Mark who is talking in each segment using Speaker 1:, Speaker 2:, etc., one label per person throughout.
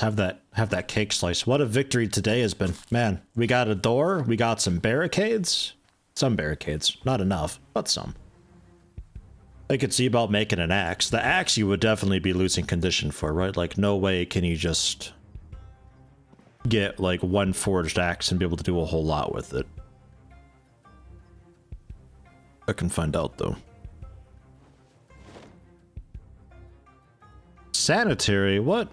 Speaker 1: Let's have that cake slice. What a victory today has been. Man, we got a door, we got some barricades. Some barricades. Not enough, but some. I could see about making an axe. The axe you would definitely be losing condition for, right? Like, no way can you just get, like, one forged axe and be able to do a whole lot with it. I can find out, though. Sanitary? What?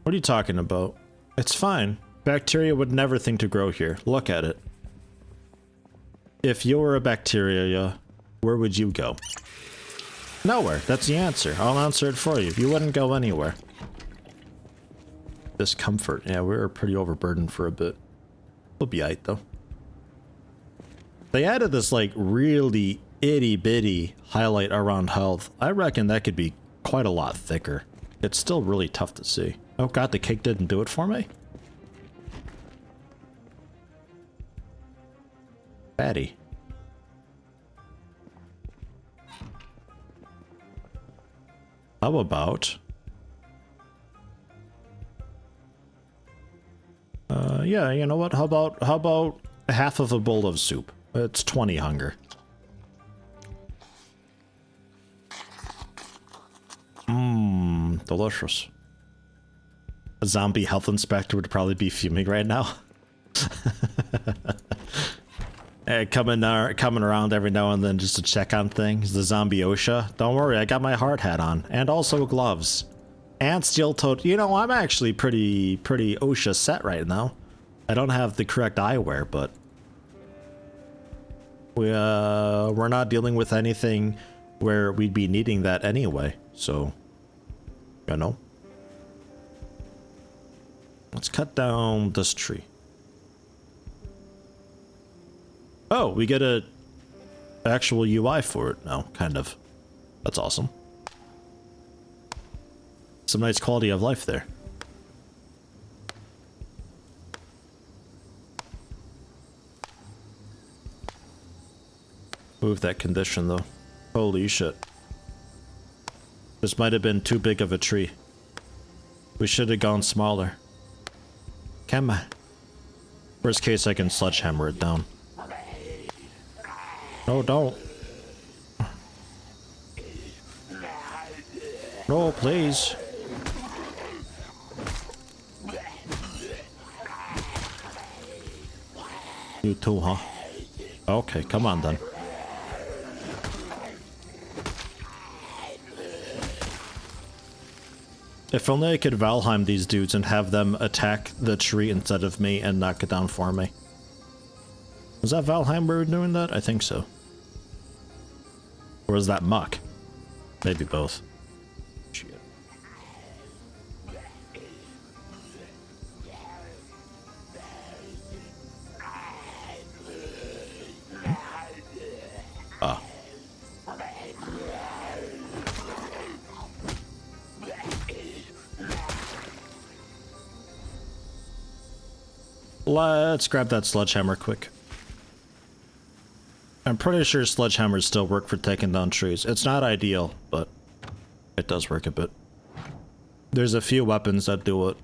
Speaker 1: What are you talking about? It's fine. Bacteria would never think to grow here. Look at it. If you were a bacteria, where would you go? Nowhere. That's the answer. I'll answer it for you. You wouldn't go anywhere. Discomfort. Yeah, we were pretty overburdened for a bit. We'll be aight, though. They added this, like, really itty-bitty highlight around health. I reckon that could be quite a lot thicker. It's still really tough to see. Oh god, the cake didn't do it for me? Fatty. How about... yeah, you know what? How about half of a bowl of soup? It's 20 hunger. Mmm, delicious. A zombie health inspector would probably be fuming right now. Coming around every now and then just to check on things. The zombie OSHA. Don't worry, I got my hard hat on. And also gloves. And steel-toed. You know, I'm actually pretty OSHA set right now. I don't have the correct eyewear, but... we're not dealing with anything where we'd be needing that anyway, so... you know. Let's cut down this tree. Oh, we get a actual UI for it now, kind of. That's awesome. Some nice quality of life there. Move that condition though. Holy shit. This might have been too big of a tree. We should have gone smaller. Come on. Worst case, I can sledgehammer it down. No, don't. No, please. You too, huh? Okay, come on then. If only I could Valheim these dudes and have them attack the tree instead of me and knock it down for me. Was that Valheim we were doing that? I think so. Or was that Muck? Maybe both. Shit. Ah. Let's grab that sledgehammer quick. I'm pretty sure sledgehammers still work for taking down trees. It's not ideal, but it does work a bit. There's a few weapons that do it.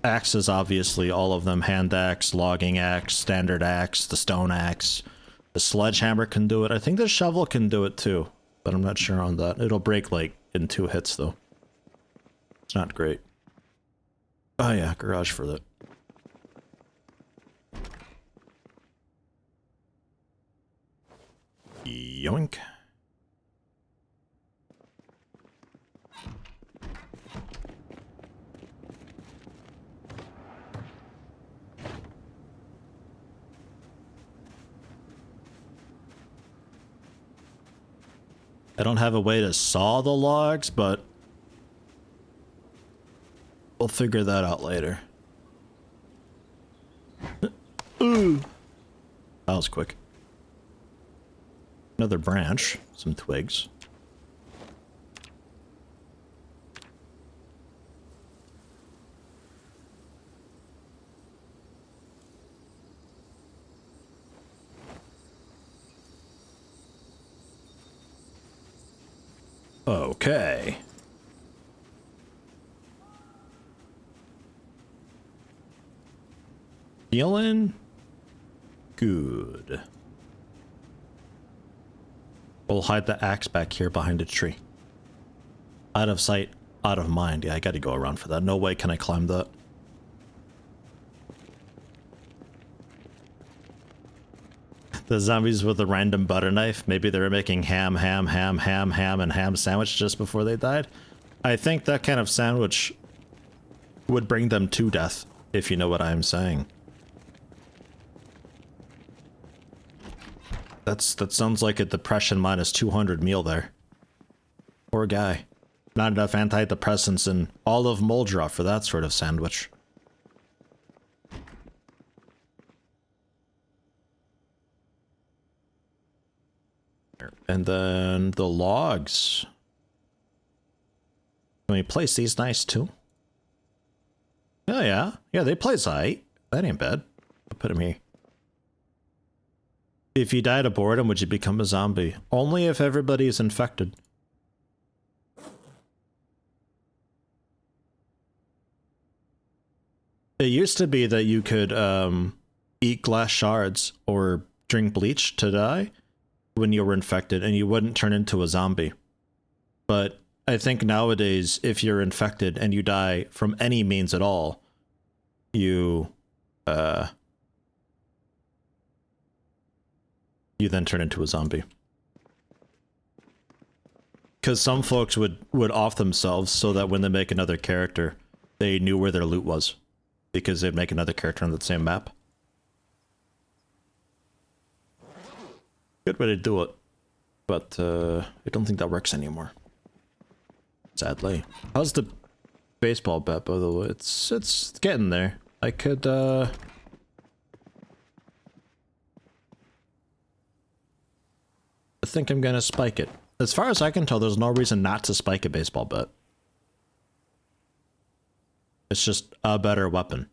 Speaker 1: Axes, obviously, all of them. Hand axe, logging axe, standard axe, the stone axe. The sledgehammer can do it. I think the shovel can do it too, but I'm not sure on that. It'll break, like, in 2 hits, though. It's not great. Oh yeah, garage for that. Yoink. I don't have a way to saw the logs, but we'll figure that out later. Ooh. That was quick. Another branch, some twigs. Okay. Feeling good. We'll hide the axe back here behind a tree. Out of sight, out of mind. Yeah, I gotta go around for that. No way can I climb that. The zombies with a random butter knife. Maybe they were making ham, and ham sandwich just before they died. I think that kind of sandwich would bring them to death, if you know what I'm saying. That sounds like a depression minus 200 meal there. Poor guy. Not enough antidepressants and olive Moldra for that sort of sandwich. And then the logs. Can we place these nice too? Oh yeah. Yeah, they place aight. That ain't bad. I'll put them here. If you died of boredom, would you become a zombie? Only if everybody is infected. It used to be that you could eat glass shards or drink bleach to die when you were infected and you wouldn't turn into a zombie. But I think nowadays, if you're infected and you die from any means at all, you then turn into a zombie. Because some folks would off themselves so that when they make another character, they knew where their loot was. Because they'd make another character on the same map. Good way to do it. But I don't think that works anymore. Sadly. How's the baseball bet, by the way? It's getting there. I could I think I'm gonna spike it. As far as I can tell, there's no reason not to spike a baseball bet. It's just a better weapon.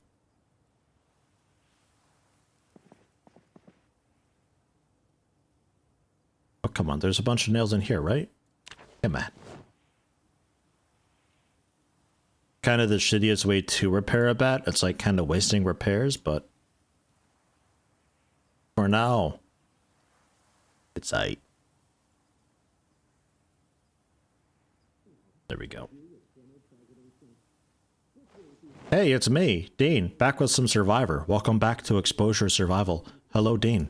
Speaker 1: Oh, come on. There's a bunch of nails in here, right? Come on. Kind of the shittiest way to repair a bat. It's like kind of wasting repairs, but for now, it's aight. There we go. Hey, it's me, Dean, back with some Survivor. Welcome back to Exposure Survival. Hello, Dean.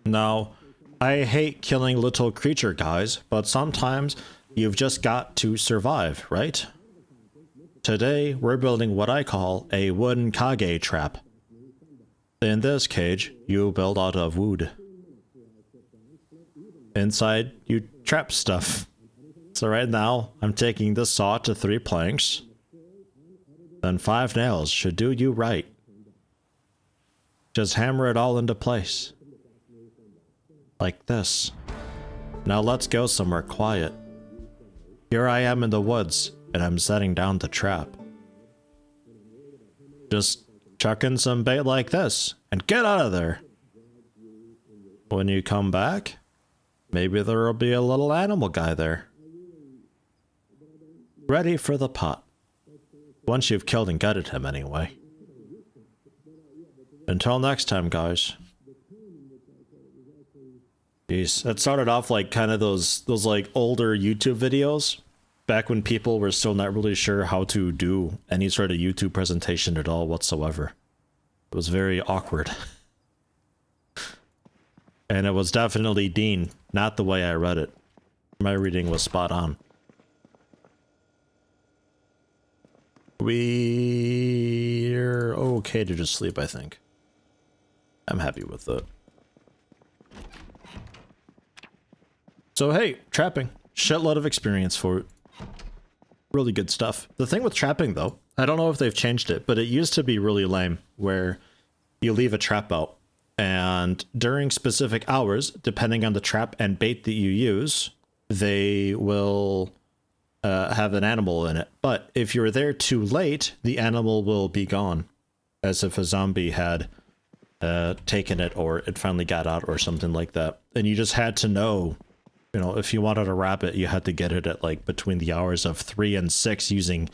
Speaker 1: Now, I hate killing little creature guys, but sometimes you've just got to survive, right? Today, we're building what I call a wooden kage trap. In this cage, you build out of wood. Inside, you trap stuff. So right now, I'm taking this saw to 3 planks. Then 5 nails should do you right. Just hammer it all into place. Like this. Now let's go somewhere quiet. Here I am in the woods, and I'm setting down the trap. Just chuck in some bait like this, and get out of there. When you come back, maybe there'll be a little animal guy there. Ready for the pot. Once you've killed and gutted him anyway. Until next time, guys. Jeez, that started off like kind of those like older YouTube videos. Back when people were still not really sure how to do any sort of YouTube presentation at all whatsoever. It was very awkward. And it was definitely Dean, not the way I read it. My reading was spot on. We're okay to just sleep, I think. I'm happy with it. So hey, trapping. Shitload of experience for it. Really good stuff. The thing with trapping, though, I don't know if they've changed it, but it used to be really lame, where you leave a trap out, and during specific hours, depending on the trap and bait that you use, they will have an animal in it. But if you're there too late, the animal will be gone, as if a zombie had taken it, or it finally got out, or something like that. And you just had to know, you know, if you wanted a rabbit, you had to get it at like between the hours of 3 and 6 using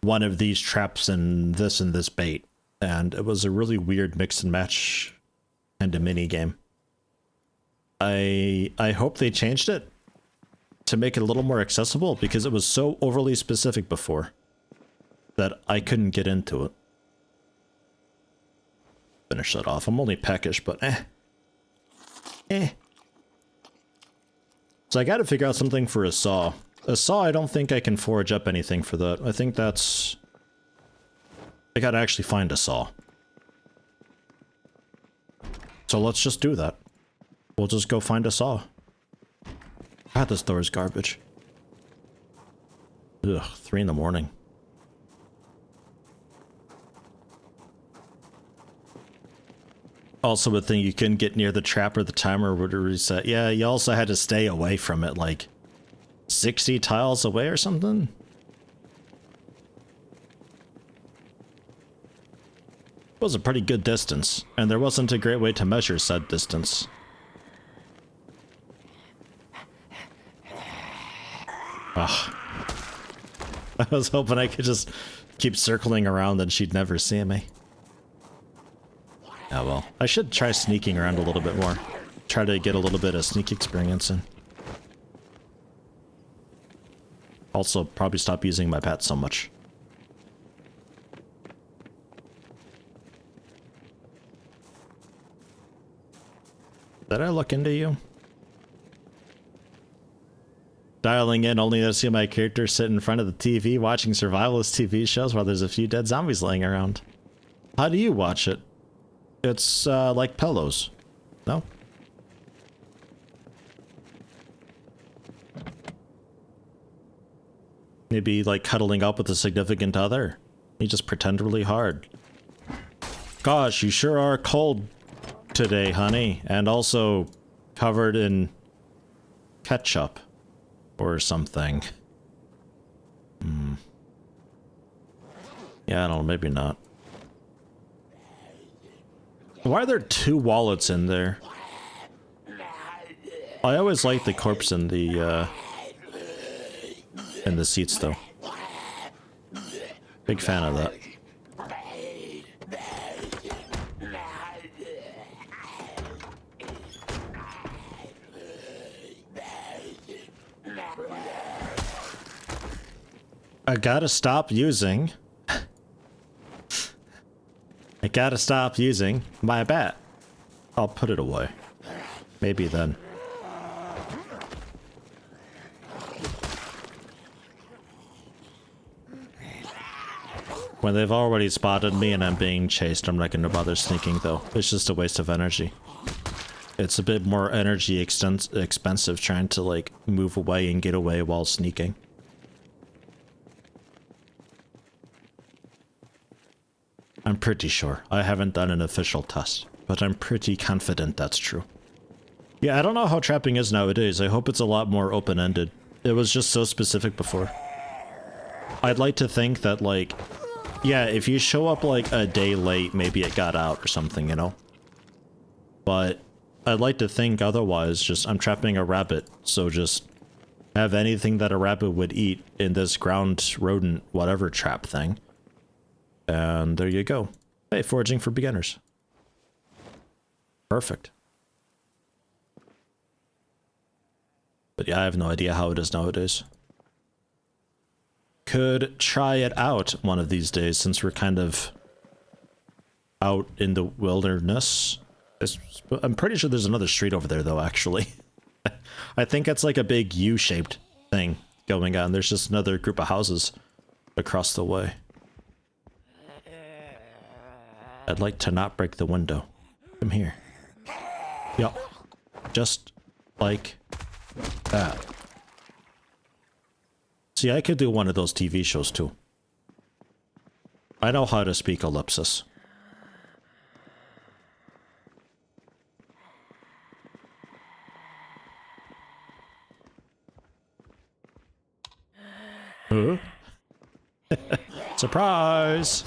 Speaker 1: one of these traps and this bait. and it was a really weird mix and match kind of mini game. I hope they changed it to make it a little more accessible, because it was so overly specific before that I couldn't get into it. Finish that off. I'm only peckish, but So I gotta figure out something for a saw. A saw, I don't think I can forge up anything for that. I think that's... I gotta actually find a saw. So let's just do that. We'll just go find a saw. God, this door is garbage. Ugh, 3 in the morning. Also a thing, you couldn't get near the trap or the timer would reset. Yeah, you also had to stay away from it, like 60 tiles away or something. It was a pretty good distance, and there wasn't a great way to measure said distance. Ugh. I was hoping I could just keep circling around and she'd never see me. Oh well, I should try sneaking around a little bit more. Try to get a little bit of sneak experience in. Also, probably stop using my pet so much. Did I look into you? Dialing in only to see my character sit in front of the TV watching survivalist TV shows while there's a few dead zombies laying around. How do you watch it? It's like pillows. No? Maybe like cuddling up with a significant other. You just pretend really hard. Gosh, you sure are cold today, honey. And also covered in ketchup or something. Yeah, I don't know, maybe not. Why are there 2 wallets in there? I always like the corpse in the seats, though. Big fan of that. I gotta stop using... I gotta stop using my bat. I'll put it away. Maybe then. When they've already spotted me and I'm being chased, I'm not gonna bother sneaking though. It's just a waste of energy. It's a bit more energy expensive trying to like move away and get away while sneaking. I'm pretty sure. I haven't done an official test, but I'm pretty confident that's true. Yeah, I don't know how trapping is nowadays. I hope it's a lot more open-ended. It was just so specific before. I'd like to think that, like, yeah, if you show up, like, a day late, maybe it got out or something, you know? But I'd like to think otherwise, just, I'm trapping a rabbit, so just have anything that a rabbit would eat in this ground rodent whatever trap thing. And there you go. Hey, foraging for beginners. Perfect. But yeah, I have no idea how it is nowadays. Could try it out one of these days since we're kind of out in the wilderness. I'm pretty sure there's another street over there though, actually. I think it's like a big U-shaped thing going on. There's just another group of houses across the way. I'd like to not break the window. Come here. Yup. Just like that. See, I could do one of those TV shows too. I know how to speak ellipsis. Huh? Surprise!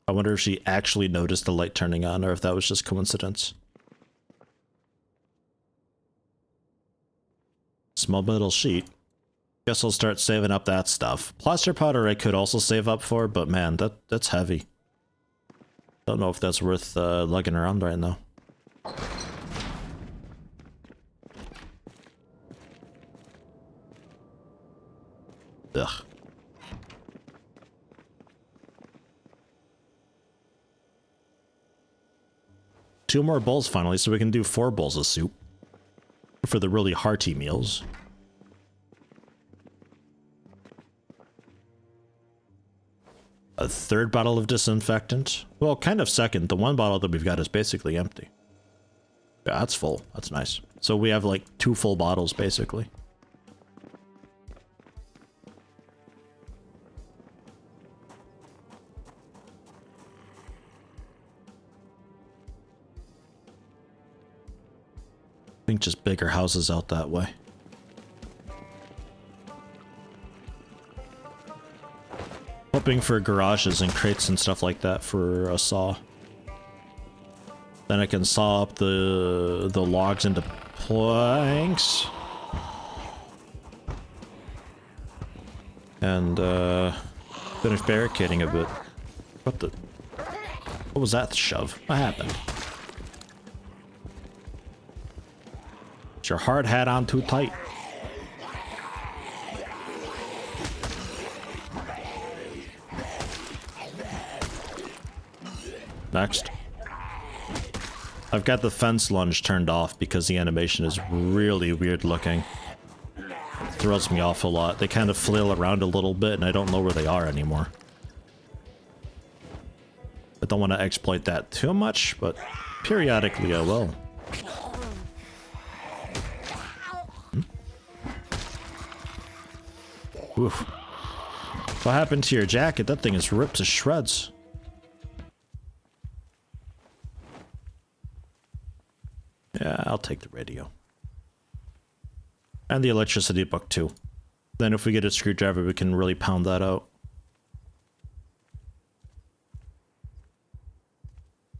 Speaker 1: I wonder if she actually noticed the light turning on, or if that was just coincidence. Small metal sheet. Guess I'll start saving up that stuff. Plaster powder I could also save up for, but man, that's heavy. Don't know if that's worth lugging around right now. Ugh. Two more bowls finally, so we can do 4 bowls of soup. For the really hearty meals. A 3rd bottle of disinfectant. Well, kind of second. The 1 bottle that we've got is basically empty. Yeah, that's full. That's nice. So we have like 2 full bottles, basically. I think just bigger houses out that way. Hoping for garages and crates and stuff like that for a saw. Then I can saw up the logs into planks. And finish barricading a bit. What was that shove? What happened? Is your hard hat on too tight? Next. I've got the fence lunge turned off because the animation is really weird looking. It throws me off a lot. They kind of flail around a little bit and I don't know where they are anymore. I don't want to exploit that too much, but periodically I will. Oof. What happened to your jacket? That thing is ripped to shreds. Yeah, I'll take the radio. And the electricity book too. Then if we get a screwdriver, we can really pound that out.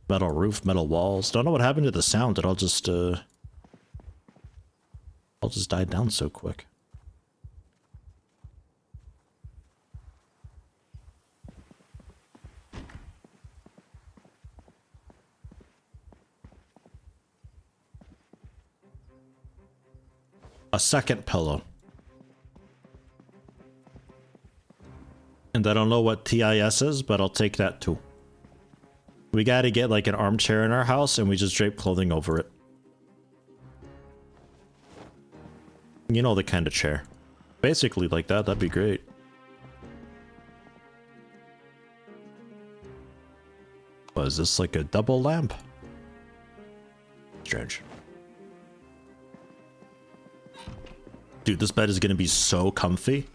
Speaker 1: Metal roof, metal walls. Don't know what happened to the sound. It all just died down so quick. A second pillow. And I don't know what TIS is, but I'll take that too. We gotta get like an armchair in our house and we just drape clothing over it. You know, the kind of chair. Basically like that, that'd be great. What is this, like a double lamp? Strange. Dude, this bed is gonna be so comfy.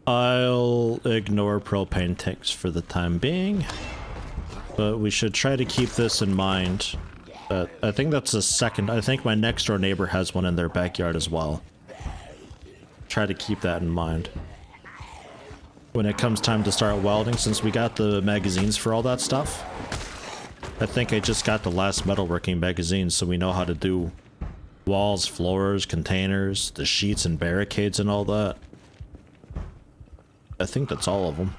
Speaker 1: I'll ignore propane tanks for the time being, but we should try to keep this in mind. I think that's the second. I think my next door neighbor has one in their backyard as well. Try to keep that in mind. When it comes time to start welding, since we got the magazines for all that stuff, I think I just got the last metalworking magazine, so we know how to do walls, floors, containers, the sheets and barricades and all that. I think that's all of them.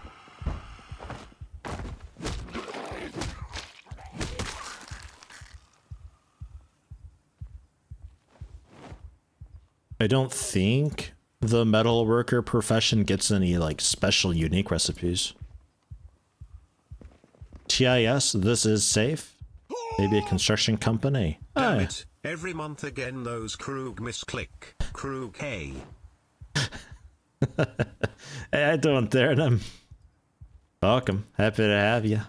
Speaker 1: I don't think the metal worker profession gets any like special unique recipes. TIS, this is safe. Maybe a construction company.
Speaker 2: Damn it. Every month again those Krug misclick. Krug hey.
Speaker 1: Hey, I don't dare them. Welcome. Happy to have you.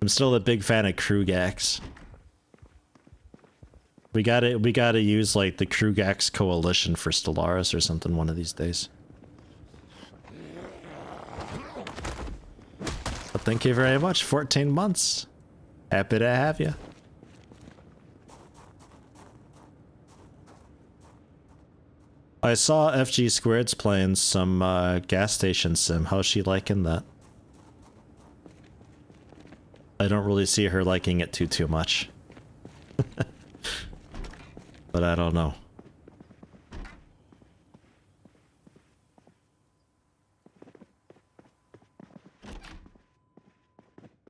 Speaker 1: I'm still a big fan of Krugax. We gotta use like the Krugax coalition for Stellaris or something one of these days. But thank you very much. 14 months. Happy to have you. I saw FG Squared's playing some gas station sim. How's she liking that? I don't really see her liking it too much. But I don't know.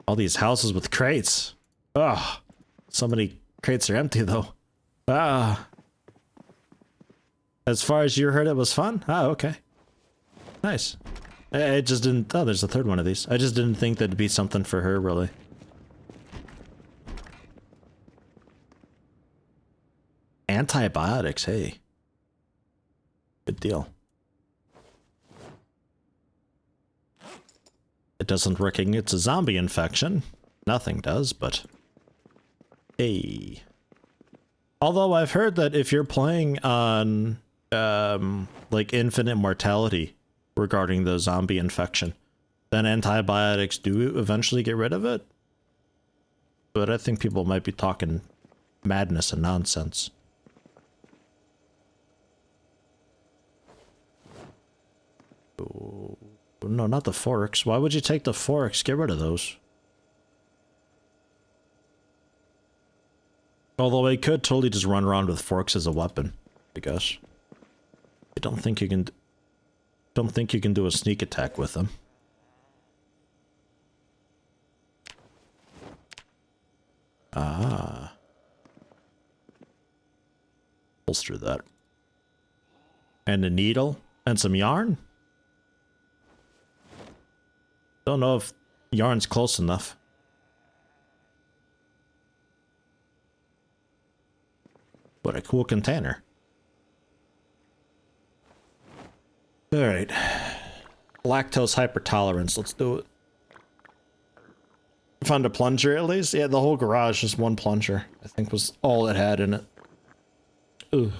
Speaker 1: All these houses with crates. Ugh. So many crates are empty though. Ah. As far as you heard, it was fun? Ah, okay. Nice. I just didn't... Oh, there's a third one of these. I just didn't think that'd be something for her, really. Antibiotics, hey. Good deal. It doesn't recognize it's a zombie infection. Nothing does, but... Hey. Although I've heard that if you're playing on... like infinite mortality regarding the zombie infection, then antibiotics do eventually get rid of it. But I think people might be talking madness and nonsense. Oh, no, not the forks. Why would you take the forks? Get rid of those. Although I could totally just run around with forks as a weapon, I guess. I don't think you can do a sneak attack with them. Ah. Bolster that. And a needle and some yarn? Don't know if yarn's close enough. What a cool container. Alright. Lactose hypertolerance, let's do it. Found a plunger at least? Yeah, the whole garage, just one plunger, I think was all it had in it. Ugh.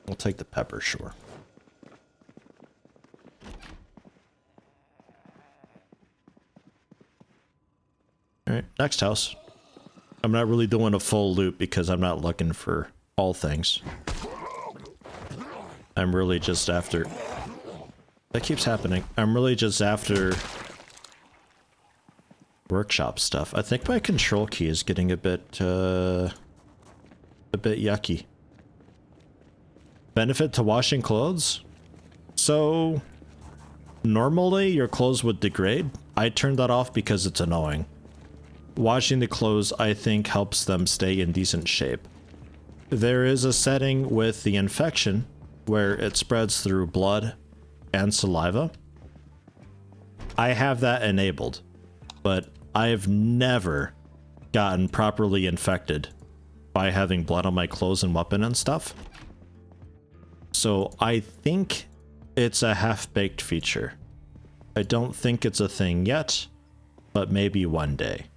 Speaker 1: We'll take the pepper, sure. Alright, next house. I'm not really doing a full loop because I'm not looking for all things. I'm really just after... That keeps happening. I'm really just after... workshop stuff. I think my control key is getting a bit yucky. Benefit to washing clothes? So... normally your clothes would degrade. I turned that off because it's annoying. Washing the clothes, I think, helps them stay in decent shape. There is a setting with the infection where it spreads through blood and saliva. I have that enabled, but I have never gotten properly infected by having blood on my clothes and weapon and stuff. So I think it's a half-baked feature. I don't think it's a thing yet, but maybe one day.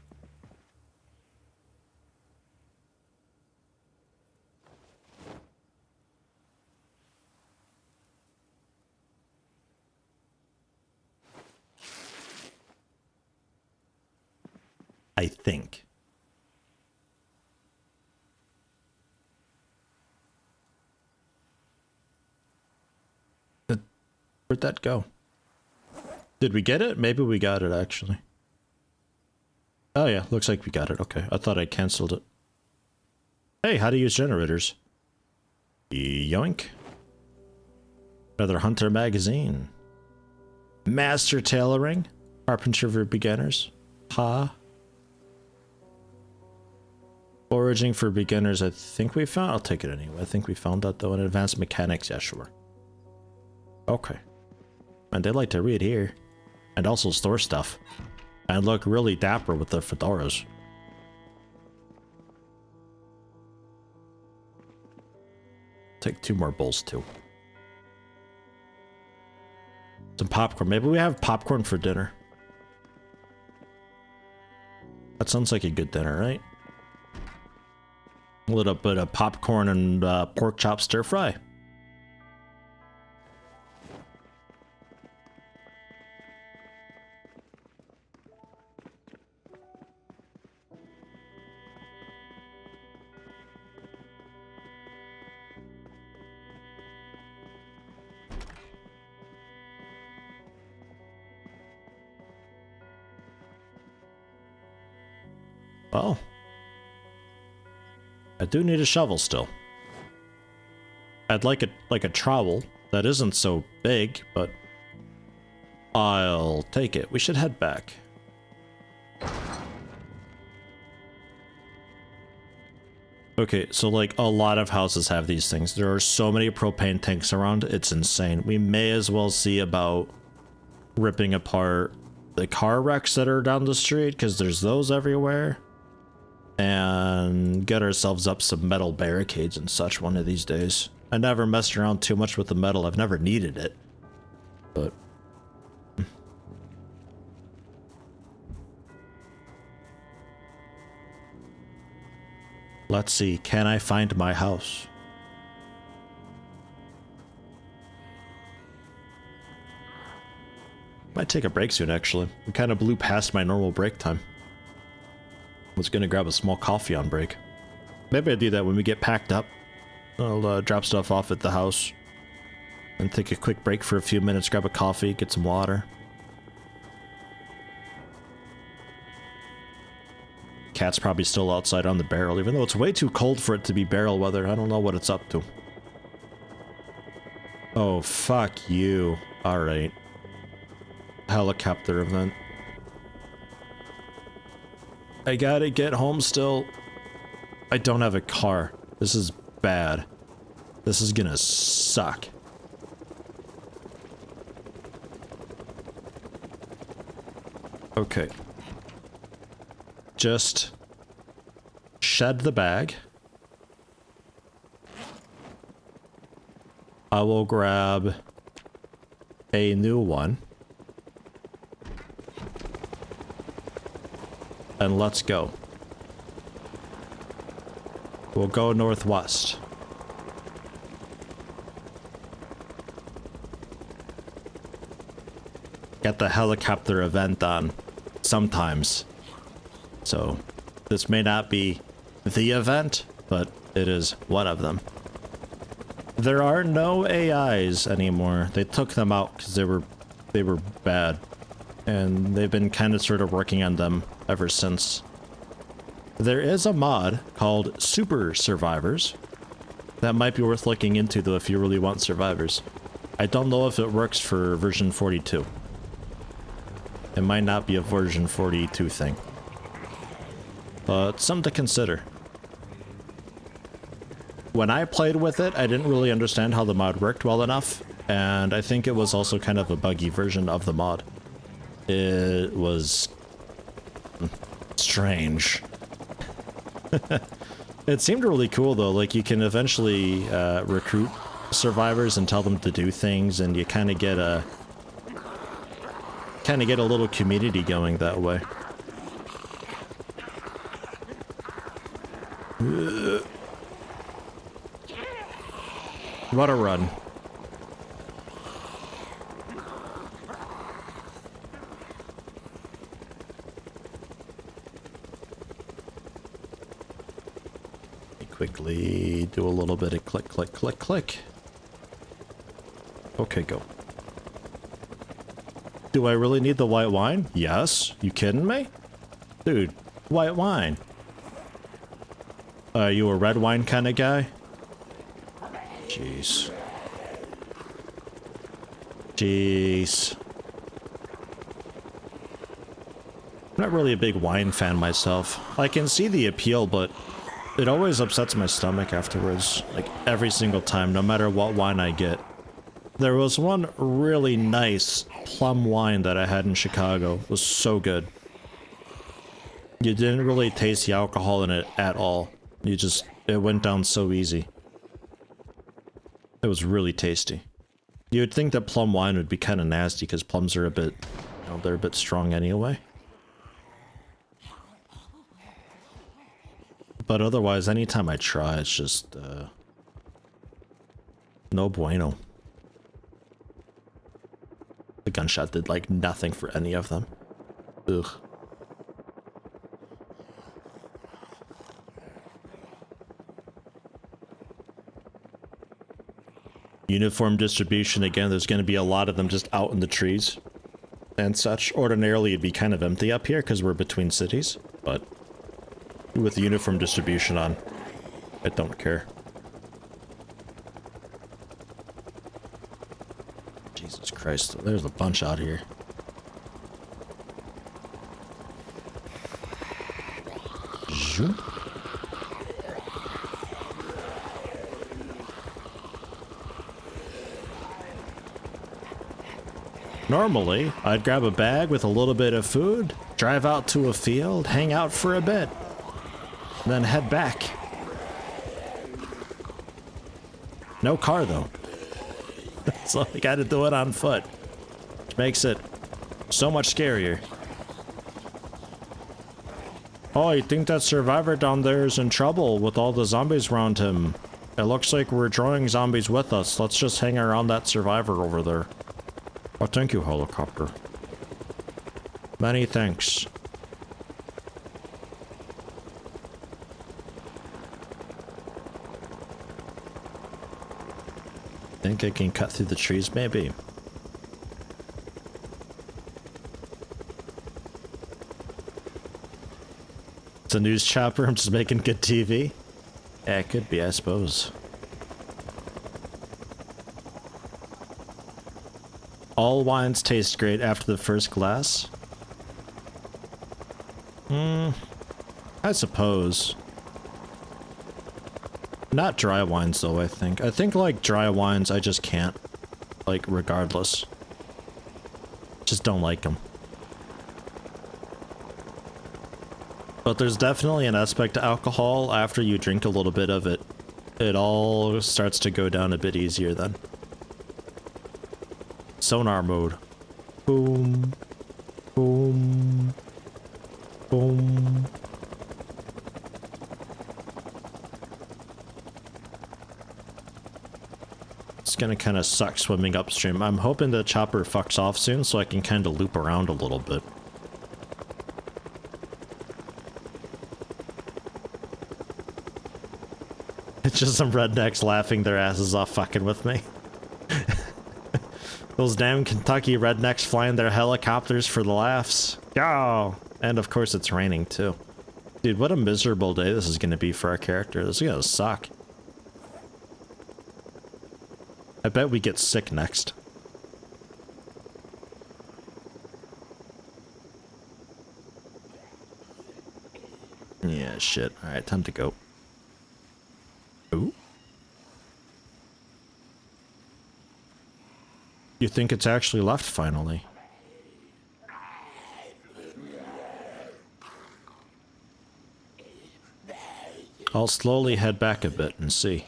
Speaker 1: I think. Where'd that go? Did we get it? Maybe we got it, actually. Oh yeah, looks like we got it. Okay, I thought I canceled it. Hey, how to use generators. Yoink. Another Hunter magazine. Master tailoring. Carpentry for beginners. Ha. Foraging for beginners, I think we found. I'll take it anyway. I think we found that though. In advanced mechanics, yeah, sure. Okay. And they like to read here. And also store stuff. And look really dapper with their fedoras. Take 2 more bowls too. Some popcorn. Maybe we have popcorn for dinner. That sounds like a good dinner, right? A little bit of popcorn and pork chop stir fry. Well, I do need a shovel still. I'd like a trowel that isn't so big, but I'll take it. We should head back. Okay, so like a lot of houses have these things. There are so many propane tanks around, it's insane. We may as well see about ripping apart the car wrecks that are down the street, because there's those everywhere. And get ourselves up some metal barricades and such one of these days. I never messed around too much with the metal. I've never needed it. But... let's see. Can I find my house? Might take a break soon, actually. We kind of blew past my normal break time. Was gonna grab a small coffee on break. Maybe I'll do that when we get packed up. I'll drop stuff off at the house and take a quick break for a few minutes, grab a coffee, get some water. Cat's probably still outside on the barrel, even though it's way too cold for it to be barrel weather. I don't know what it's up to. Oh, fuck you. Alright. Helicopter event. I gotta get home still. I don't have a car. This is bad. This is gonna suck. Okay. Just shed the bag. I will grab a new one. And let's go. We'll go northwest. Get the helicopter event on sometimes. So this may not be the event, but it is one of them. There are no AIs anymore. They took them out because they were bad. And they've been kind of sort of working on them ever since. There is a mod called Super Survivors that might be worth looking into, though, if you really want survivors. I don't know if it works for version 42. It might not be a version 42 thing. But something to consider. When I played with it, I didn't really understand how the mod worked well enough, and I think it was also kind of a buggy version of the mod. It was strange. It seemed really cool though, like you can eventually recruit survivors and tell them to do things, and you kind of get a little community going that way. What a run. Quickly do a little bit of click, click, click, click. Okay, go. Do I really need the white wine? Yes. You kidding me? Dude, white wine. You a red wine kind of guy? Jeez. Jeez. I'm not really a big wine fan myself. I can see the appeal, but it always upsets my stomach afterwards, like every single time, no matter what wine I get. There was one really nice plum wine that I had in Chicago. It was so good. You didn't really taste the alcohol in it at all. It went down so easy. It was really tasty. You would think that plum wine would be kind of nasty because plums are a bit, they're a bit strong anyway. But otherwise, anytime I try, it's just, no bueno. The gunshot did, like, nothing for any of them. Ugh. Uniform distribution, again, there's going to be a lot of them just out in the trees and such. Ordinarily, it'd be kind of empty up here because we're between cities, but with uniform distribution on. I don't care. Jesus Christ, there's a bunch out here. Zoom. Normally, I'd grab a bag with a little bit of food, drive out to a field, hang out for a bit, then head back. No car though. So I gotta do it on foot, which makes it so much scarier. Oh, you think that survivor down there is in trouble with all the zombies around him? It looks like we're drawing zombies with us. Let's just hang around that survivor over there. Oh, thank you, helicopter. Many thanks. Think I can cut through the trees, maybe? It's a news chopper, I'm just making good TV. Yeah, it could be, I suppose. All wines taste great after the first glass. I suppose. Not dry wines though, I think. I think like dry wines, I just can't. Like, regardless. Just don't like them. But there's definitely an aspect to alcohol after you drink a little bit of it. It all starts to go down a bit easier then. Sonar mode. Boom. Boom. Boom. It's gonna kind of suck swimming upstream. I'm hoping the chopper fucks off soon so I can kind of loop around a little bit. It's just some rednecks laughing their asses off fucking with me. Those damn Kentucky rednecks flying their helicopters for the laughs. Yo! And of course it's raining too. Dude, what a miserable day this is gonna be for our character. This is gonna suck. I bet we get sick next. Yeah, shit. Alright, time to go. Ooh. You think it's actually left finally? I'll slowly head back a bit and see.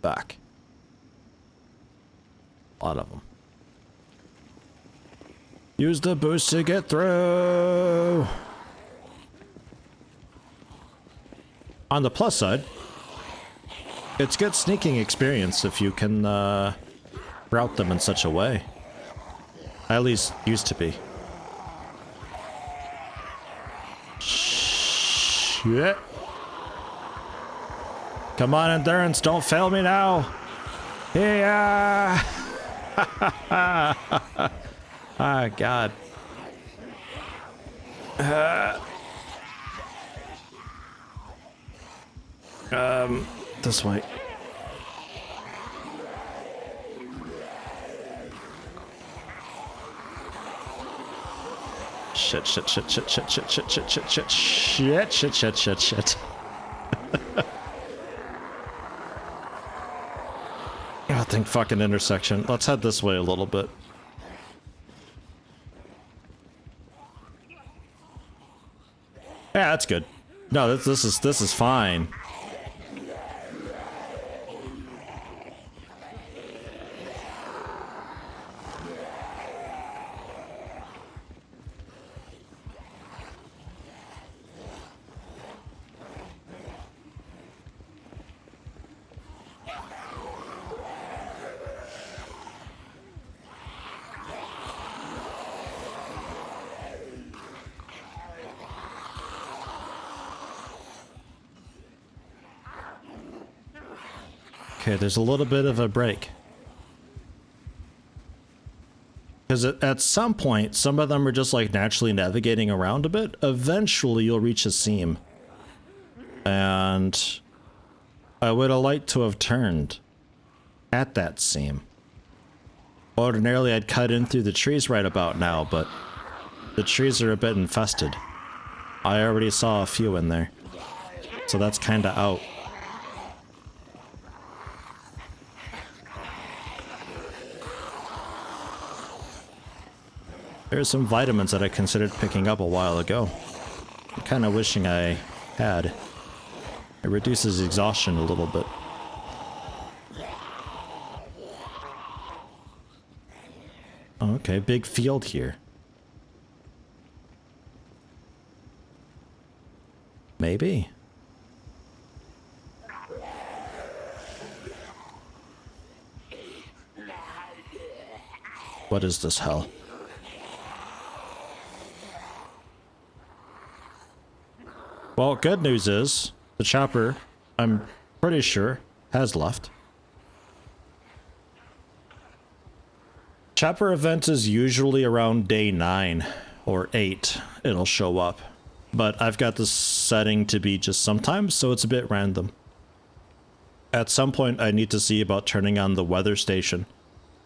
Speaker 1: Back. A lot of them. Use the boost to get through! On the plus side, it's good sneaking experience if you can route them in such a way. I at least used to be. Shit. Come on, endurance, don't fail me now. Yeah. Ah, God. This way. Shit, shit, shit, shit, shit, shit, shit, shit, shit, shit, shit, shit, shit, shit, shit. I think fucking intersection. Let's head this way a little bit. Yeah, that's good. No, this is fine. Okay, there's a little bit of a break. Because at some point, some of them are just like naturally navigating around a bit. Eventually, you'll reach a seam. And I would have liked to have turned at that seam. Ordinarily, I'd cut in through the trees right about now, but the trees are a bit infested. I already saw a few in there. So that's kind of out. There's some vitamins that I considered picking up a while ago. I'm kind of wishing I had. It reduces exhaustion a little bit. Okay, big field here. Maybe. What is this hell? Well, good news is, the chopper, I'm pretty sure, has left. Chopper event is usually around day 9 or 8, it'll show up. But I've got this setting to be just sometimes, so it's a bit random. At some point, I need to see about turning on the weather station.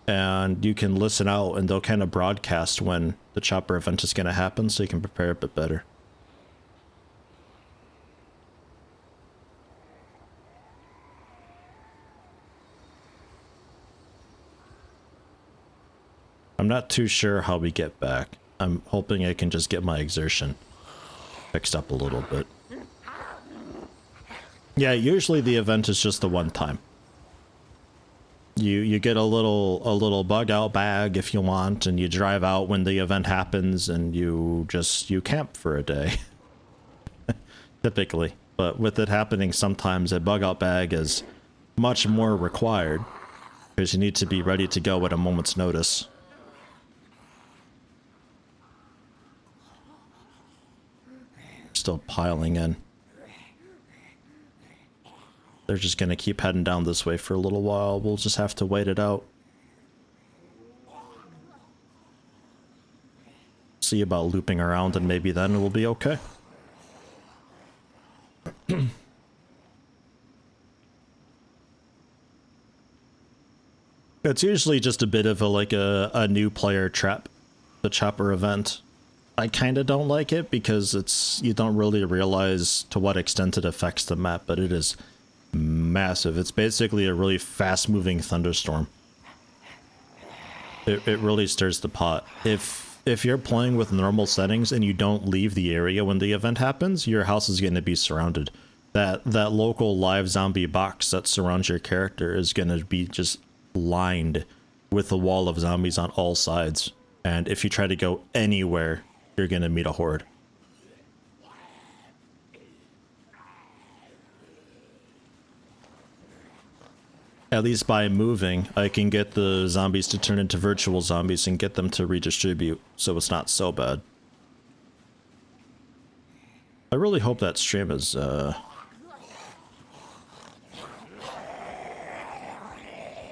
Speaker 1: And you can listen out, and they'll kind of broadcast when the chopper event is going to happen, so you can prepare a bit better. I'm not too sure how we get back. I'm hoping I can just get my exertion fixed up a little bit. Yeah, usually the event is just the one time. You get a little bug out bag if you want, and you drive out when the event happens, and you camp for a day. Typically. But with it happening sometimes, a bug out bag is much more required, because you need to be ready to go at a moment's notice. Still piling in. They're just gonna keep heading down this way for a little while. We'll just have to wait it out. See about looping around, and maybe then it will be okay. It's usually just a bit of a new player trap, the chopper event. I kind of don't like it because you don't really realize to what extent it affects the map, but it is massive. It's basically a really fast-moving thunderstorm. It really stirs the pot. If you're playing with normal settings and you don't leave the area when the event happens, your house is going to be surrounded. That local live zombie box that surrounds your character is going to be just lined with a wall of zombies on all sides. And if you try to go anywhere, you're going to meet a horde. At least by moving, I can get the zombies to turn into virtual zombies and get them to redistribute, so it's not so bad. I really hope that stream is,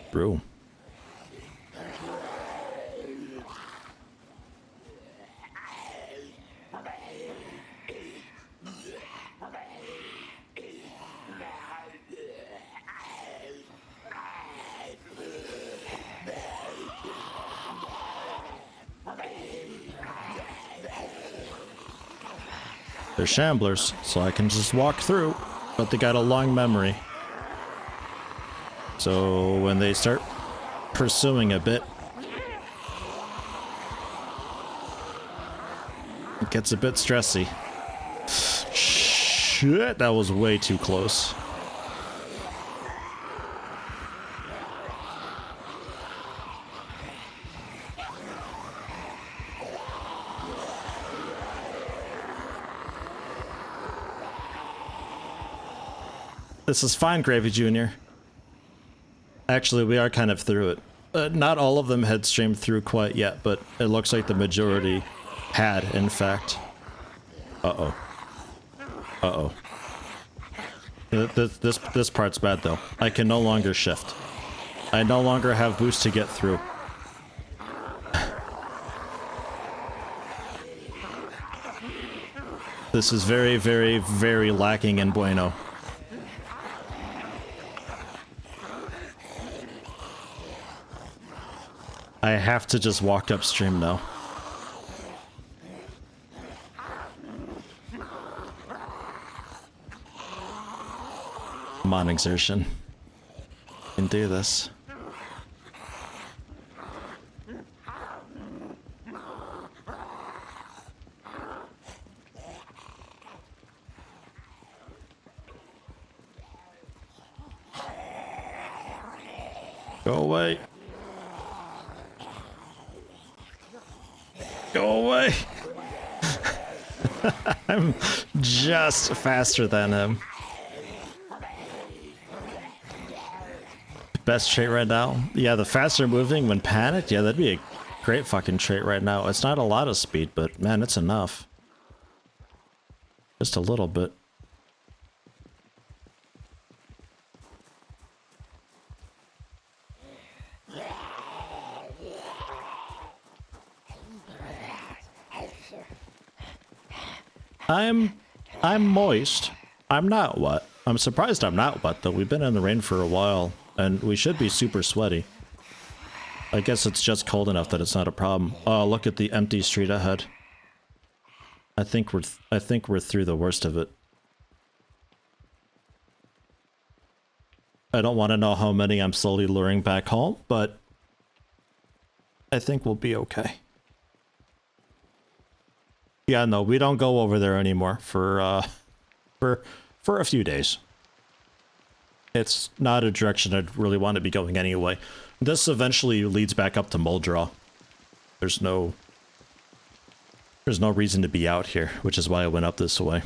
Speaker 1: through. They're shamblers, so I can just walk through, but they got a long memory. So when they start pursuing a bit, it gets a bit stressy. Shit, that was way too close. This is fine, Gravy Jr. Actually, we are kind of through it. Not all of them had streamed through quite yet, but it looks like the majority had, in fact. Uh-oh. Uh-oh. This part's bad, though. I can no longer shift. I no longer have boost to get through. This is very, very, very lacking in bueno. I have to just walk upstream now. Come on, exertion. You can do this. Go away. Go away. I'm just faster than him. Best trait right now? Yeah, the faster moving when panicked? Yeah, that'd be a great fucking trait right now. It's not a lot of speed, but man, it's enough. Just a little bit. I'm moist. I'm not wet. I'm surprised I'm not wet, though. We've been in the rain for a while, and we should be super sweaty. I guess it's just cold enough that it's not a problem. Oh, look at the empty street ahead. I think we're through the worst of it. I don't want to know how many I'm slowly luring back home, but I think we'll be okay. Yeah, no, we don't go over there anymore for a few days. It's not a direction I'd really want to be going anyway. This eventually leads back up to Muldraw. There's no reason to be out here, which is why I went up this way.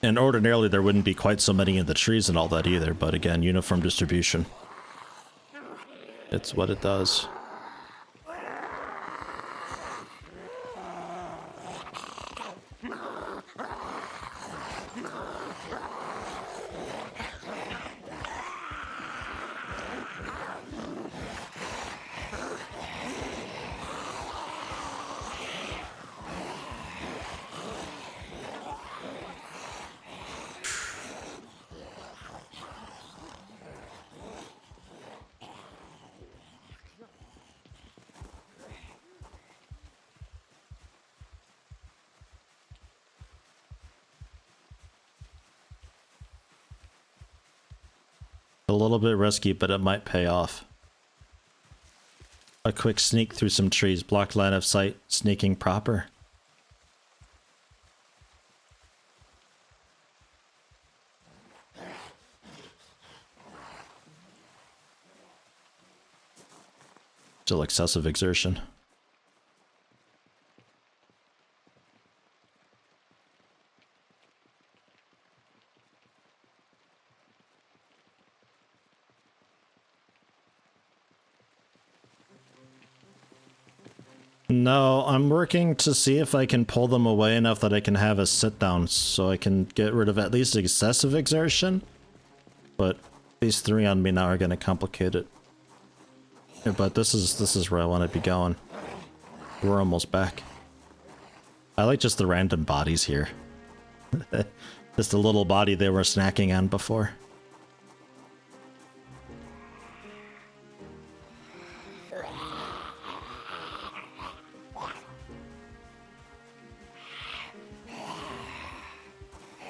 Speaker 1: And ordinarily there wouldn't be quite so many in the trees and all that either, but again, uniform distribution. It's what it does. A little bit risky, but it might pay off. A quick sneak through some trees, blocked line of sight, sneaking proper. Still excessive exertion. No, I'm working to see if I can pull them away enough that I can have a sit down so I can get rid of at least excessive exertion. But these three on me now are going to complicate it. Yeah, but this is where I want to be going. We're almost back. I like just the random bodies here. Just a little body they were snacking on before.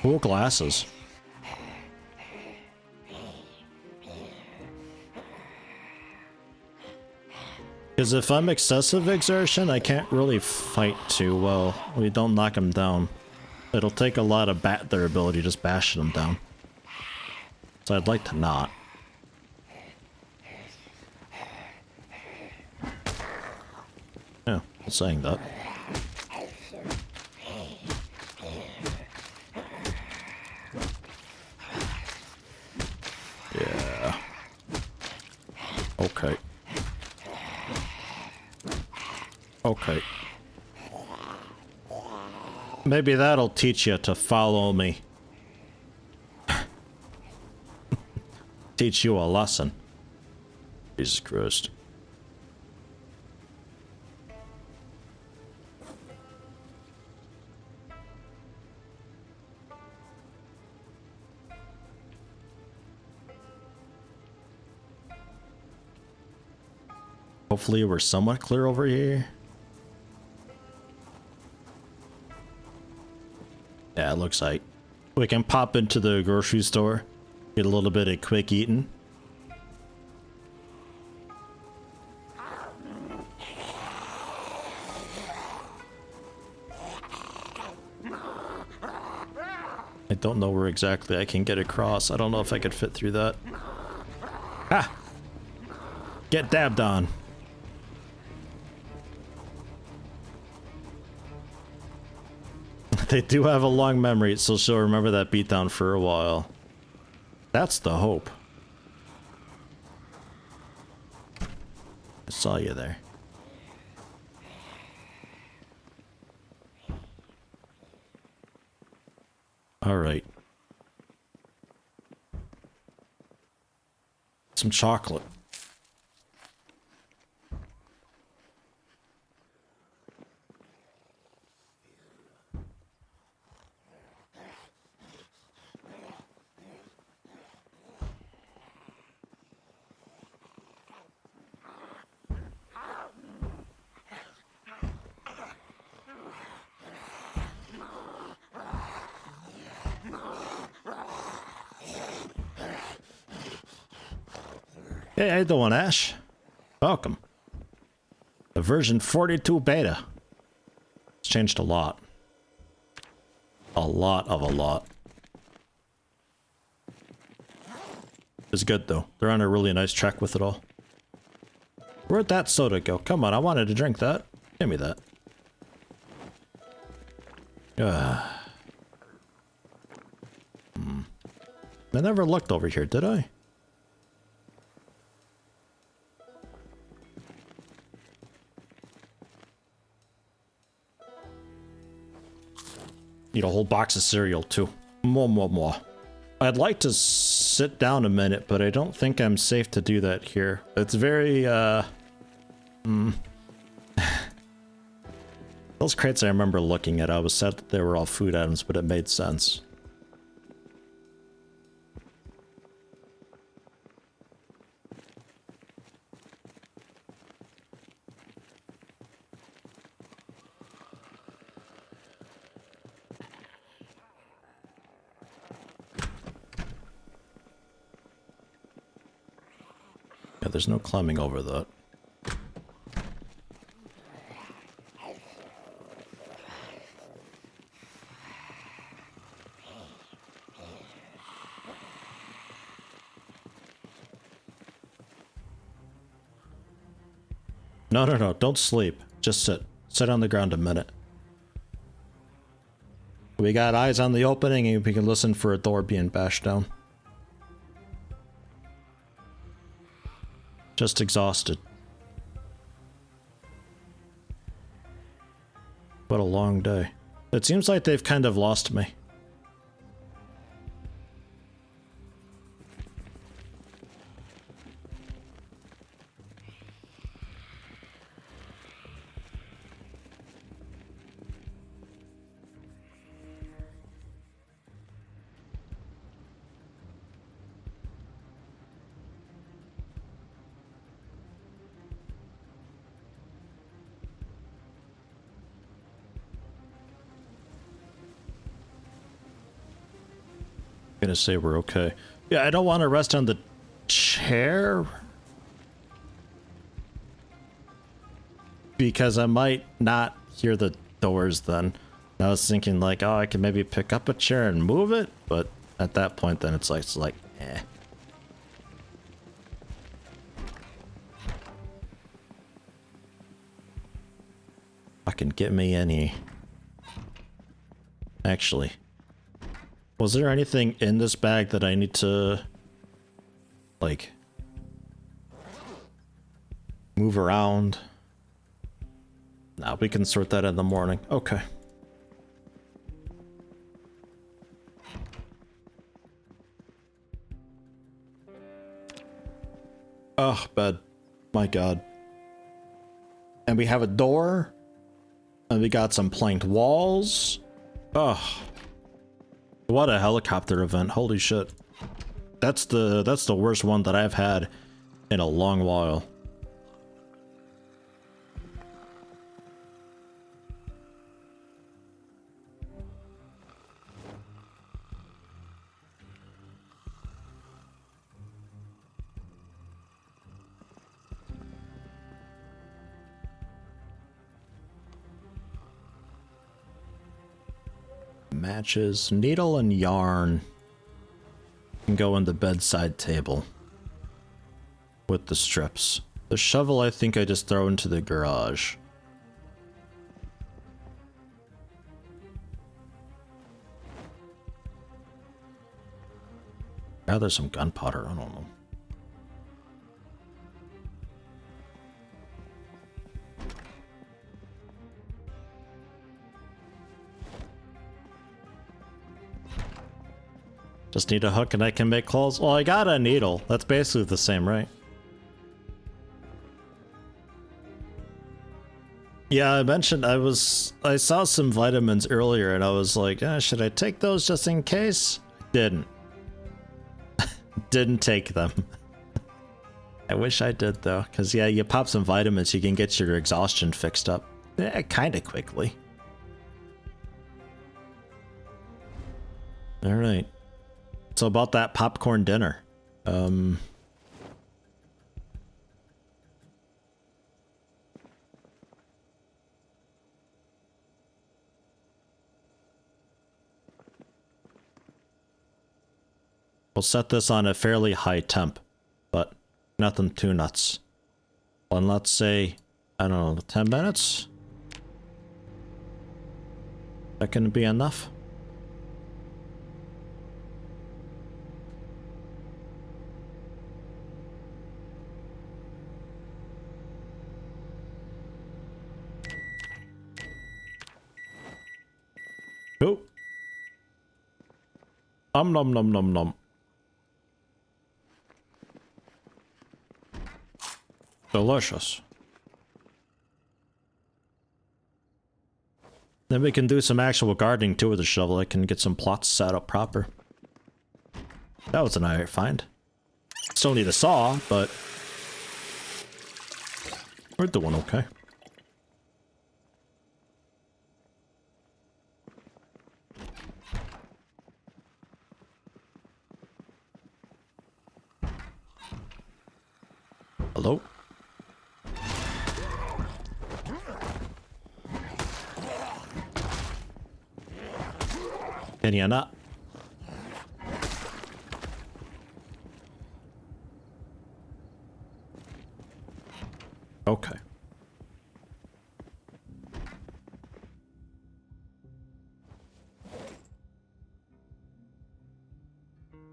Speaker 1: Cool glasses. Because if I'm excessive exertion, I can't really fight too well. We don't knock them down. It'll take a lot of their ability just bashing them down. So I'd like to not. Yeah, I'm saying that. Yeah. Okay. Okay. Maybe that'll teach you to follow me. Teach you a lesson. Jesus Christ. hopefully we're somewhat clear over here. Yeah, it looks like we can pop into the grocery store, get a little bit of quick eating. I don't know where exactly I can get across. I don't know if I could fit through that. Ah! Get dabbed on. They do have a long memory, so she'll remember that beatdown for a while. That's the hope. I saw you there. All right. Some chocolate. Hey, how you doing, Ash? Welcome. The version 42 beta. It's changed a lot. A lot. It's good, though. They're on a really nice track with it all. Where'd that soda go? Come on, I wanted to drink that. Give me that. I never looked over here, did I? Need a whole box of cereal, too. More. I'd like to sit down a minute, but I don't think I'm safe to do that here. It's very, Those crates I remember looking at, I was sad that they were all food items, but it made sense. Yeah, there's no climbing over that. No, don't sleep. Just sit. Sit on the ground a minute. We got eyes on the opening and we can listen for a door being bashed down. Just exhausted. What a long day. It seems like they've kind of lost me. Gonna say we're okay. Yeah, I don't want to rest on the chair because I might not hear the doors then. I was thinking like, oh, I can maybe pick up a chair and move it, but at that point then it's like eh. Fucking get me any. Actually, was there anything in this bag that I need to, like, move around? Nah, we can sort that in the morning. Okay. Oh, bed. My God. And we have a door. And we got some planked walls. Oh. What a helicopter event. Holy shit. That's the worst one that I've had in a long while. matches. Needle and yarn can go on the bedside table with the strips. The shovel I think I just throw into the garage. Now there's some gunpowder, I don't know. Just need a hook and I can make clothes. Well, I got a needle. That's basically the same, right? Yeah, I mentioned I saw some vitamins earlier and I was like, should I take those just in case? Didn't. Didn't take them. I wish I did though, because yeah, you pop some vitamins, you can get your exhaustion fixed up. Kind of quickly. Alright. So about that popcorn dinner. We'll set this on a fairly high temp, but nothing too nuts. And let's say, I don't know, 10 minutes? That can be enough? Oh. Nom nom nom nom. Delicious. Then we can do some actual gardening too with the shovel. I can get some plots set up proper. That was an alright find. Still need a saw, but we're doing okay. Hello? Can you not? Okay.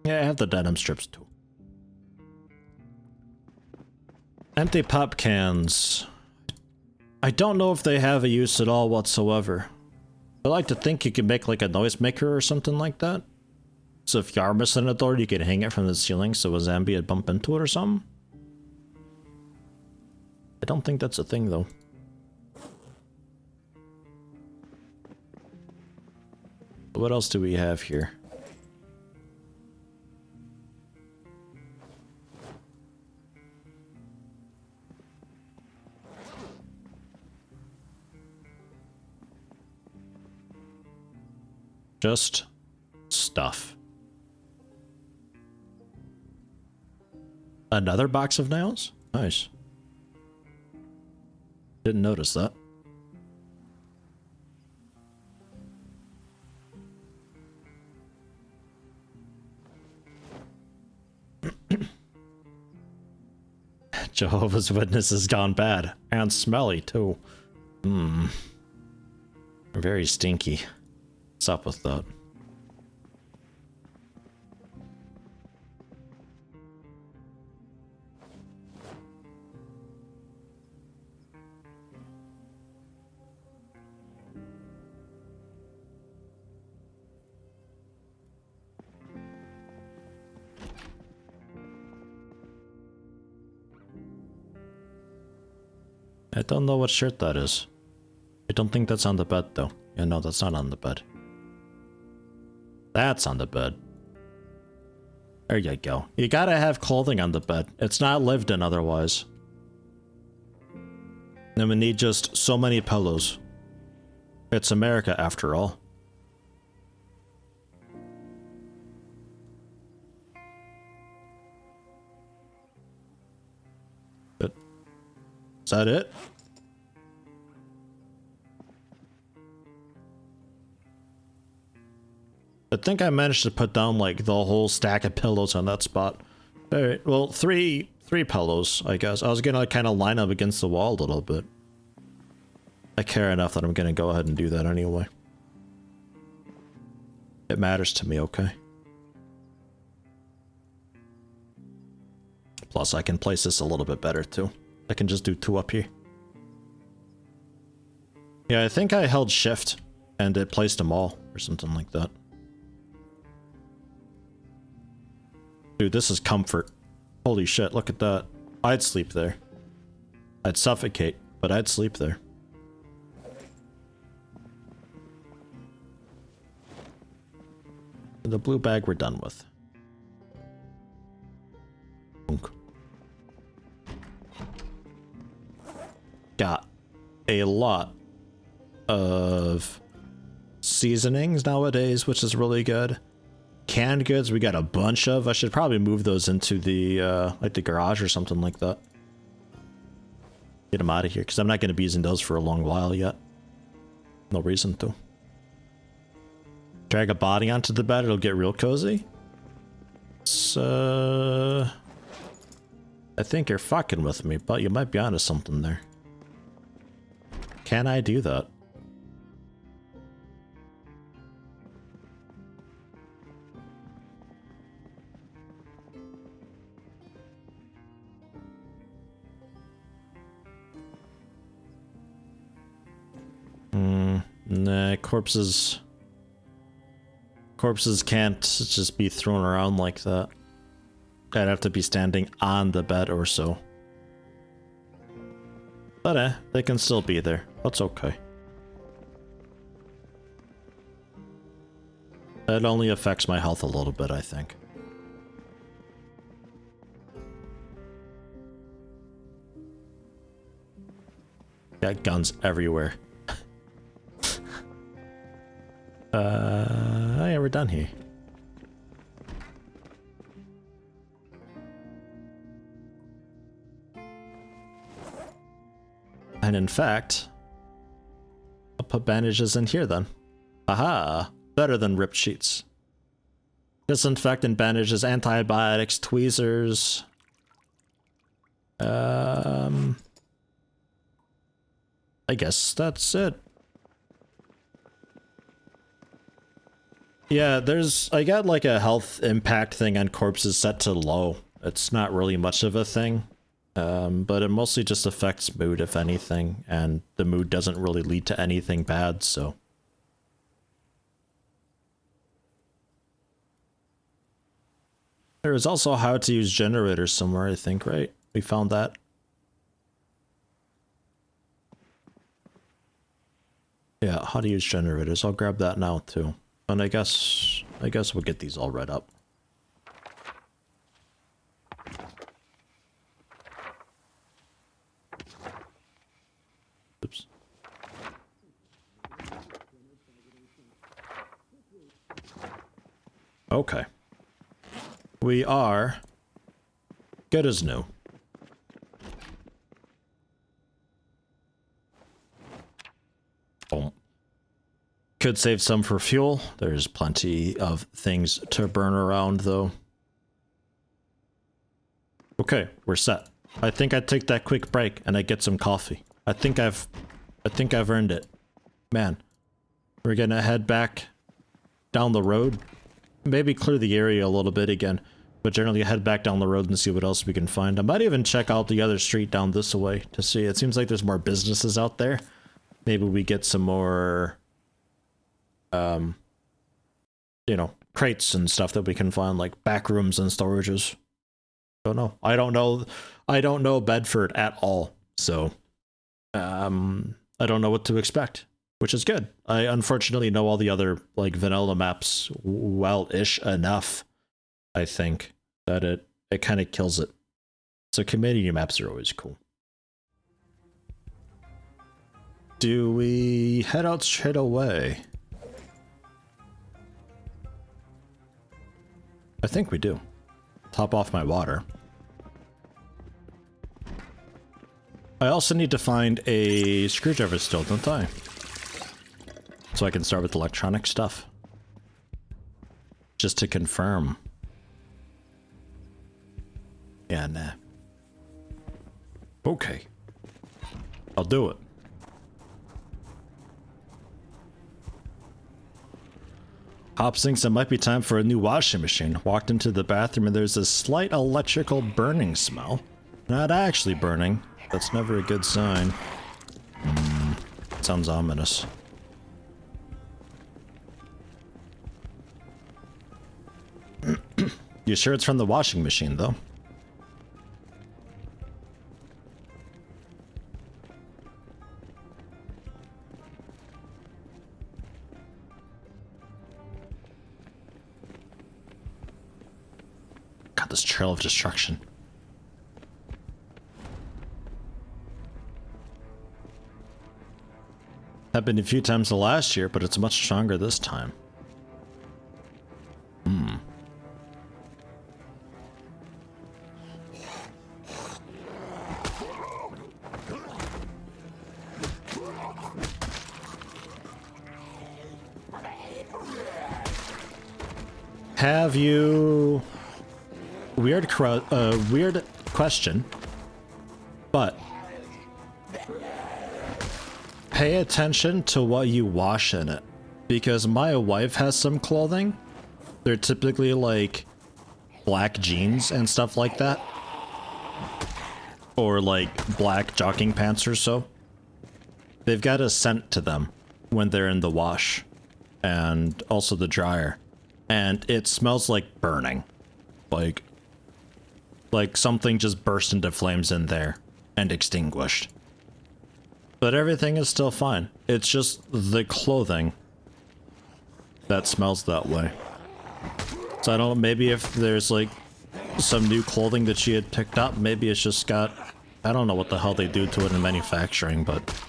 Speaker 1: Yeah, I have the denim strips too. Empty pop cans. I don't know if they have a use at all whatsoever. I like to think you could make like a noisemaker or something like that. So if you are missing a door, you could hang it from the ceiling so a zombie would bump into it or something. I don't think that's a thing though. What else do we have here? Just stuff. Another box of nails? Nice. Didn't notice that. Jehovah's Witness has gone bad. And smelly, too. Very stinky. What's up with that? I don't know what shirt that is. I don't think that's on the bed though. Yeah, no, that's not on the bed. That's on the bed. There you go. You gotta have clothing on the bed. It's not lived in otherwise. Then we need just so many pillows. It's America after all. But is that it? think I managed to put down like the whole stack of pillows on that spot. Alright, well, three pillows, I guess. I was gonna kind of line up against the wall a little bit. I care enough that I'm gonna go ahead and do that anyway. It matters to me, okay? Plus, I can place this a little bit better, too. I can just do 2 up here. Yeah, I think I held shift, and it placed them all, or something like that. Dude, this is comfort. Holy shit, look at that. I'd sleep there. I'd suffocate, but I'd sleep there. The blue bag we're done with. Got a lot of seasonings nowadays, which is really good. Canned goods, we got a bunch of. I should probably move those into the, like the garage or something like that. Get them out of here, because I'm not going to be using those for a long while yet. No reason to. Drag a body onto the bed, it'll get real cozy. So... I think you're fucking with me, but you might be onto something there. Can I do that? Nah, corpses can't just be thrown around like that. I'd have to be standing on the bed or so. But they can still be there. That's okay. It only affects my health a little bit, I think. Got guns everywhere. Oh yeah, we're done here. And in fact, I'll put bandages in here then. Aha! Better than ripped sheets. Disinfectant bandages, antibiotics, tweezers. I guess that's it. Yeah, I got like a health impact thing on corpses set to low. It's not really much of a thing. But it mostly just affects mood, if anything, and the mood doesn't really lead to anything bad, so. There is also how to use generators somewhere, I think, right? We found that. Yeah, how to use generators. I'll grab that now, too. And I guess we'll get these all read up. Oops. Okay. We are good as new. Boom. Could save some for fuel. There's plenty of things to burn around, though. Okay, we're set. I think I take that quick break and I get some coffee. I think I've earned it. Man, we're gonna head back down the road. Maybe clear the area a little bit again, but generally head back down the road and see what else we can find. I might even check out the other street down this way to see. It seems like there's more businesses out there. Maybe we get some more, you know, crates and stuff that we can find, like back rooms and storages. Don't know. I don't know Bedford at all, so I don't know what to expect, which is good. I unfortunately know all the other like vanilla maps well-ish enough, I think, that it kind of kills it. So community maps are always cool. Do we head out straight away? I think we do. Top off my water. I also need to find a screwdriver still, don't I? So I can start with electronic stuff. just to confirm. Yeah, nah. Okay. I'll do it. Hop thinks it might be time for a new washing machine. Walked into the bathroom and there's a slight electrical burning smell. Not actually burning. That's never a good sign. Sounds ominous. You sure it's from the washing machine, though? God, this trail of destruction. Happened a few times the last year, but it's much stronger this time. Have you... Weird question, but pay attention to what you wash in it, because my wife has some clothing. They're typically like black jeans and stuff like that, or like black jogging pants or so. They've got a scent to them when they're in the wash and also the dryer, and it smells like burning, like something just burst into flames in there and extinguished. But everything is still fine. It's just the clothing that smells that way. So I don't know, maybe if there's like some new clothing that she had picked up, maybe it's just got, I don't know what the hell they do to it in manufacturing, but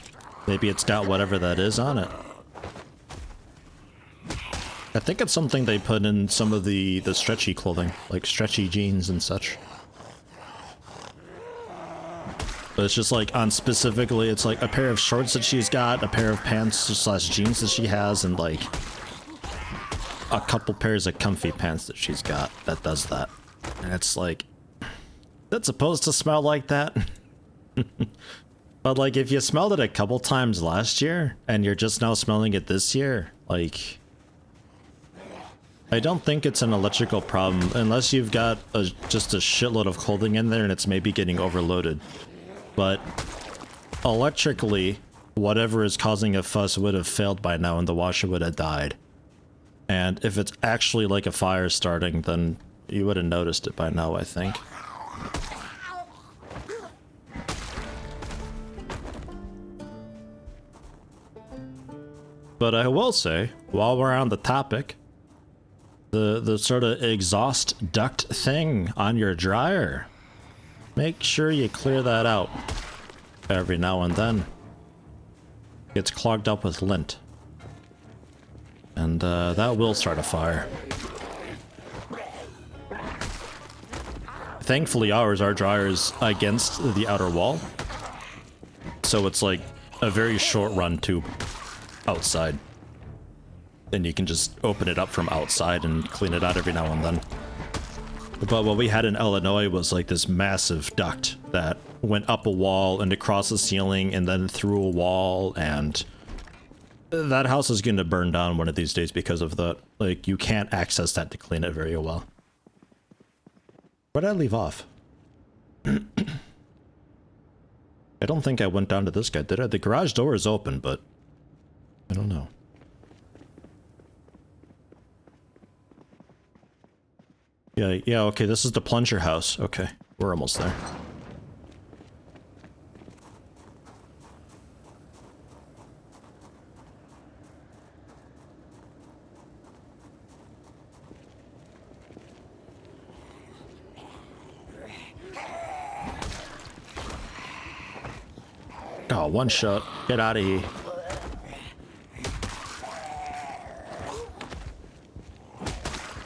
Speaker 1: maybe it's got whatever that is on it. I think it's something they put in some of the stretchy clothing, like stretchy jeans and such. But it's just like on specifically, it's like a pair of shorts that she's got, a pair of pants slash jeans that she has, and like a couple pairs of comfy pants that she's got that does that. And it's like, that's supposed to smell like that? But like if you smelled it a couple times last year and you're just now smelling it this year, like, I don't think it's an electrical problem unless you've got just a shitload of clothing in there and it's maybe getting overloaded. But electrically, whatever is causing a fuss would have failed by now and the washer would have died. And if it's actually like a fire starting, then you would have noticed it by now, I think. But I will say, while we're on the topic, the sort of exhaust duct thing on your dryer, make sure you clear that out every now and then. It's clogged up with lint. And that will start a fire. Thankfully our dryer is against the outer wall. So it's like a very short run tube outside. And you can just open it up from outside and clean it out every now and then. But what we had in Illinois was like this massive duct that went up a wall and across the ceiling and then through a wall, and that house is going to burn down one of these days because of that. Like, you can't access that to clean it very well. Where'd I leave off? I don't think I went down to this guy, did I? The garage door is open, but I don't know. Yeah, okay, this is the plunger house. Okay, we're almost there. Oh, one shot. Get out of here.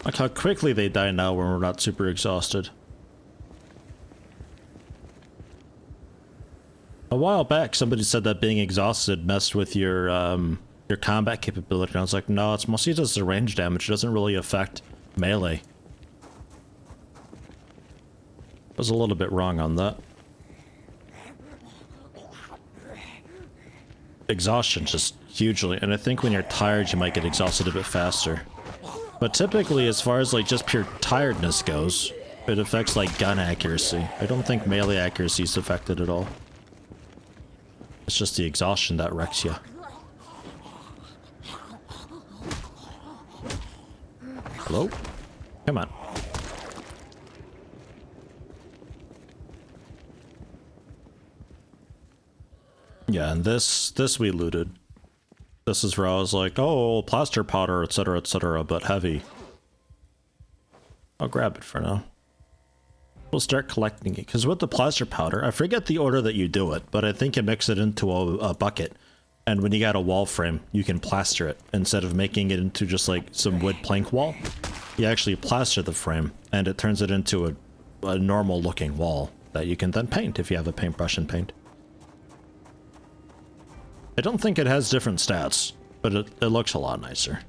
Speaker 1: Like how quickly they die now when we're not super exhausted. A while back, somebody said that being exhausted messed with your combat capability, and I was like, no, it's mostly just the range damage. It doesn't really affect Melee. Was a little bit wrong on that. Exhaustion just hugely, and I think when you're tired you might get exhausted a bit faster. But typically, as far as like just pure tiredness goes, it affects like gun accuracy. I don't think melee accuracy is affected at all. It's just the exhaustion that wrecks you. Hello? Come on. Yeah, and this we looted. This is where I was like, oh, plaster powder, etc., but heavy. I'll grab it for now. We'll start collecting it, because with the plaster powder, I forget the order that you do it, but I think you mix it into a bucket, and when you got a wall frame, you can plaster it. Instead of making it into just like some wood plank wall, you actually plaster the frame, and it turns it into a normal looking wall that you can then paint if you have a paintbrush and paint. I don't think it has different stats, but it looks a lot nicer.